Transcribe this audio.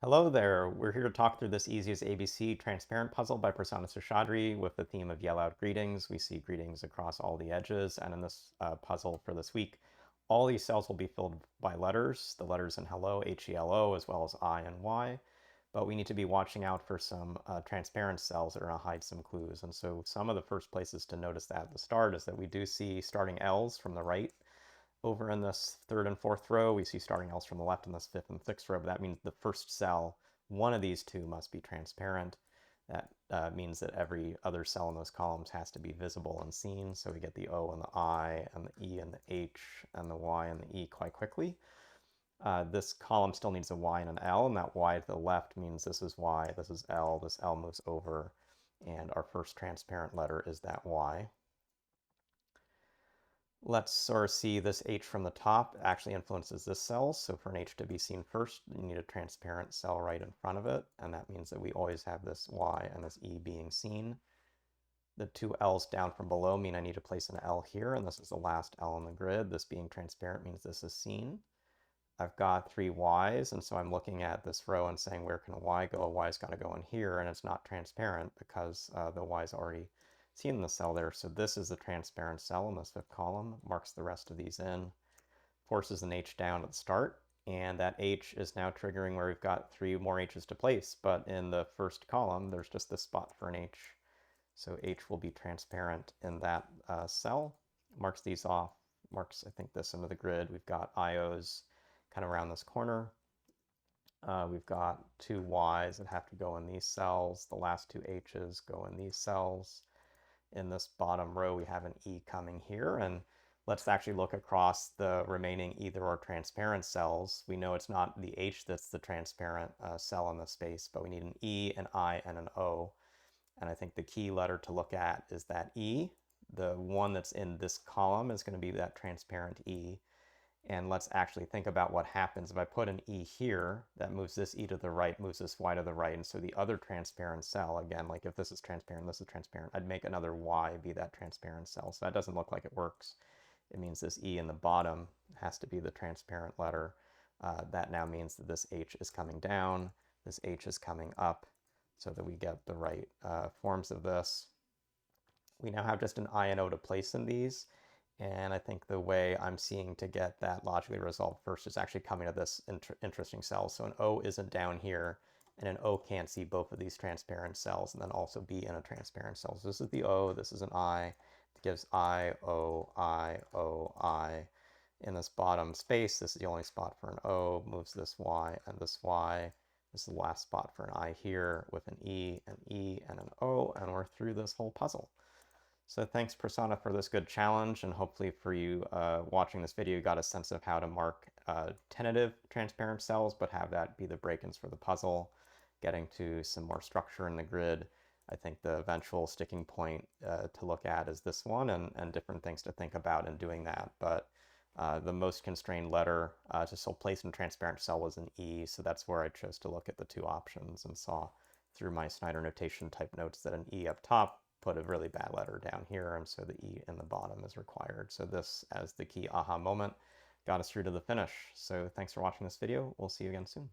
Hello there. We're here to talk through this easy as ABC transparent puzzle by Prasanna Seshadri with the theme of yell out greetings. We see greetings across all the edges, and in this puzzle for this week, all these cells will be filled by letters, the letters in hello, H-E-L-O, as well as I and Y. But we need to be watching out for some transparent cells that are going to hide some clues. And so some of the first places to notice that at the start is that we do see starting L's from the right. Over in this third and fourth row, we see starting L's from the left in this fifth and sixth row, but that means the first cell, one of these two must be transparent. That means that every other cell in those columns has to be visible and seen, so we get the O and the I and the E and the H and the Y and the E quite quickly. This column still needs a Y and an L, and that Y to the left means this is Y, this is L, this L moves over, and our first transparent letter is that Y. Let's sort of see this H from the top actually influences this cell. So for an H to be seen first, you need a transparent cell right in front of it. And that means that we always have this Y and this E being seen. The two L's down from below mean I need to place an L here. And this is the last L on the grid. This being transparent means this is seen. I've got three Y's. And so I'm looking at this row and saying, where can a Y go? A Y's got to go in here. And it's not transparent because the Y's already seen in the cell there. So this is the transparent cell in this fifth column, marks the rest of these in, forces an H down at the start, and that H is now triggering where we've got three more H's to place, but in the first column, there's just this spot for an H. So H will be transparent in that cell, marks these off, marks, I think, this into the grid. We've got IOs kind of around this corner. We've got two Y's that have to go in these cells. The last two H's go in these cells. In this bottom row, we have an E coming here, and let's actually look across the remaining either or transparent cells. We know it's not the H that's the transparent cell in the space, but we need an E, an I, and an O. And I think the key letter to look at is that E. The one that's in this column is going to be that transparent E. And let's actually think about what happens if I put an E here, that moves this E to the right, moves this Y to the right. And so the other transparent cell, again, like if this is transparent, this is transparent, I'd make another Y be that transparent cell. So that doesn't look like it works. It means this E in the bottom has to be the transparent letter. That now means that this H is coming down, this H is coming up, so that we get the right forms of this. We now have just an I and O to place in these. And I think the way I'm seeing to get that logically resolved first is actually coming to this interesting cell. So an O isn't down here, and an O can't see both of these transparent cells and then also be in a transparent cell. So this is the O, this is an I. It gives I, O, I, O, I. In this bottom space, this is the only spot for an O, moves this Y and this Y. This is the last spot for an I here with an E, and an O, and we're through this whole puzzle. So thanks, Prasanna, for this good challenge, and hopefully for you watching this video, you got a sense of how to mark tentative transparent cells, but have that be the break-ins for the puzzle, getting to some more structure in the grid. I think the eventual sticking point to look at is this one, and different things to think about in doing that. But the most constrained letter to still place in a transparent cell was an E, so that's where I chose to look at the two options and saw through my Snyder notation type notes that an E up top put a really bad letter down here, and so the E in the bottom is required. So this, as the key aha moment, got us through to the finish. So thanks for watching this video. We'll see you again soon.